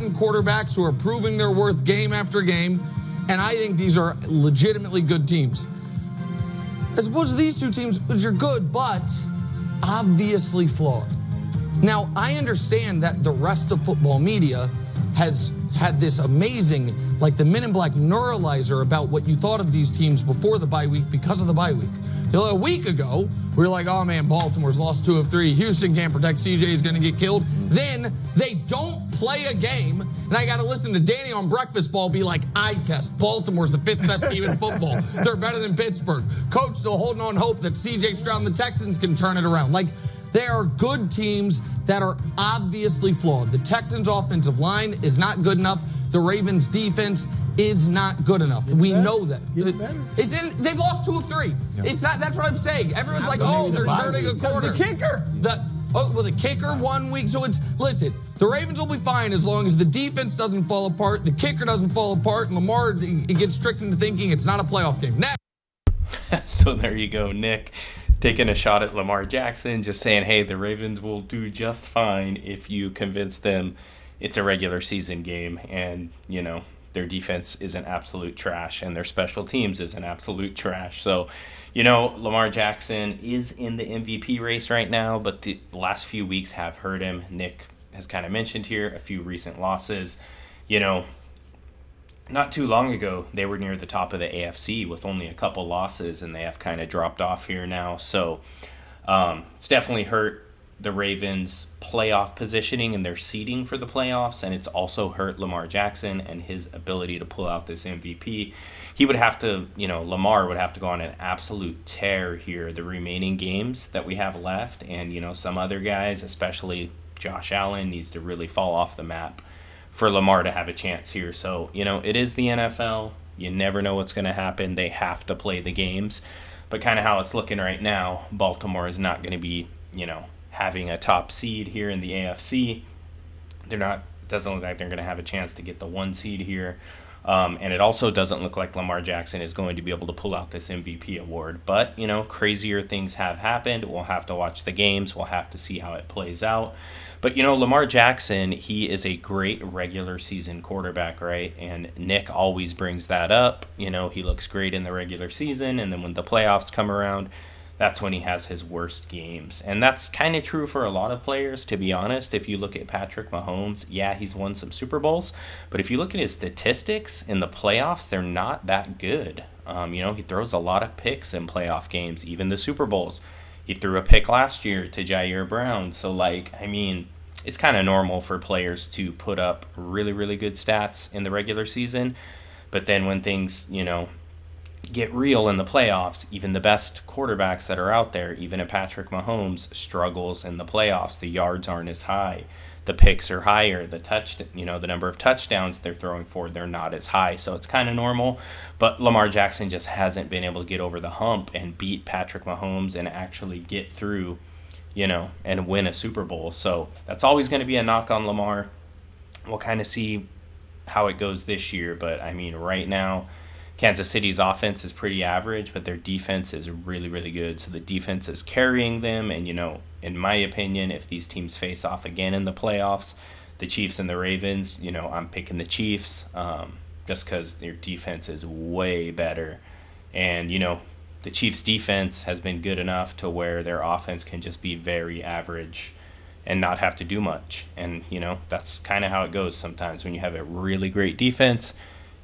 gotten quarterbacks who are proving their worth game after game, and I think these are legitimately good teams. As opposed to these two teams, which are good, but obviously flawed. Now, I understand that the rest of football media has had this amazing, like the Men in Black neuralizer about what you thought of these teams before the bye week because of the bye week. You know, a week ago, we were like, oh man, Baltimore's lost 2 of 3. Houston can't protect CJ, he's gonna get killed. Then they don't play a game, and I gotta listen to Danny on Breakfast Ball be like, eye test, Baltimore's the 5th best team in football. They're better than Pittsburgh. Coach still holding on hope that CJ Stroud and the Texans can turn it around. Like, there are good teams that are obviously flawed. The Texans' offensive line is not good enough. The Ravens' defense is not good enough. We know that. They've lost 2 of 3. Yep. It's not. That's what I'm saying. Everyone's like, oh, they're turning a corner. The kicker. The kicker 1 week. So listen, the Ravens will be fine as long as the defense doesn't fall apart, the kicker doesn't fall apart, and Lamar gets tricked into thinking it's not a playoff game. Now. So there you go, Nick. Taking a shot at Lamar Jackson, just saying, hey, the Ravens will do just fine if you convince them it's a regular season game and, you know, their defense isn't absolute trash and their special teams isn't absolute trash. So, you know, Lamar Jackson is in the MVP race right now, but the last few weeks have hurt him. Nick has kind of mentioned here a few recent losses. You know, not too long ago, they were near the top of the AFC with only a couple losses, and they have kind of dropped off here now. So it's definitely hurt the Ravens' playoff positioning and their seeding for the playoffs, and it's also hurt Lamar Jackson and his ability to pull out this MVP. He would have to, you know, Lamar would have to go on an absolute tear here the remaining games that we have left, and, you know, some other guys, especially Josh Allen, needs to really fall off the map for Lamar to have a chance here. So, you know, it is the NFL. You never know what's going to happen. They have to play the games. But kind of how it's looking right now, Baltimore is not going to be, you know, having a top seed here in the AFC. Doesn't look like they're going to have a chance to get the 1 seed here. And it also doesn't look like Lamar Jackson is going to be able to pull out this MVP award. But, you know, crazier things have happened. We'll have to watch the games. We'll have to see how it plays out. But, you know, Lamar Jackson, he is a great regular season quarterback, right? And Nick always brings that up. You know, he looks great in the regular season, and then when the playoffs come around, that's when he has his worst games. And that's kind of true for a lot of players, to be honest. If you look at Patrick Mahomes, yeah, he's won some Super Bowls. But if you look at his statistics in the playoffs, they're not that good. You know, he throws a lot of picks in playoff games, even the Super Bowls. He threw a pick last year to Jair Brown. So, like, I mean, it's kind of normal for players to put up really, really good stats in the regular season. But then when things, you know, get real in the playoffs, even the best quarterbacks that are out there, even a Patrick Mahomes struggles in the playoffs. The yards aren't as high. The picks are higher. The number of touchdowns they're throwing for, they're not as high. So it's kind of normal. But Lamar Jackson just hasn't been able to get over the hump and beat Patrick Mahomes and actually get through, you know, and win a Super Bowl. So that's always going to be a knock on Lamar. We'll kind of see how it goes this year. But, I mean, right now, Kansas City's offense is pretty average, but their defense is really, really good. So the defense is carrying them. And, you know, in my opinion, if these teams face off again in the playoffs, the Chiefs and the Ravens, you know, I'm picking the Chiefs just because their defense is way better. And, you know, the Chiefs' defense has been good enough to where their offense can just be very average and not have to do much. And, you know, that's kind of how it goes sometimes. When you have a really great defense,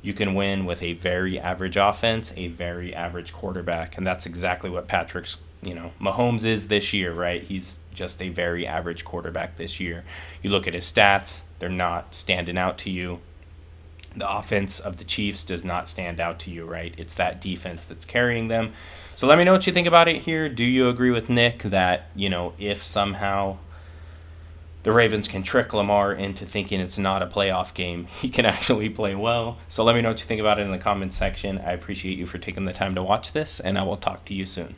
you can win with a very average offense, a very average quarterback. And that's exactly what Mahomes is this year, right? He's just a very average quarterback this year. You look at his stats, they're not standing out to you. The offense of the Chiefs does not stand out to you, right? It's that defense that's carrying them. So let me know what you think about it here. Do you agree with Nick that, you know, if somehow the Ravens can trick Lamar into thinking it's not a playoff game, he can actually play well? So let me know what you think about it in the comments section. I appreciate you for taking the time to watch this, and I will talk to you soon.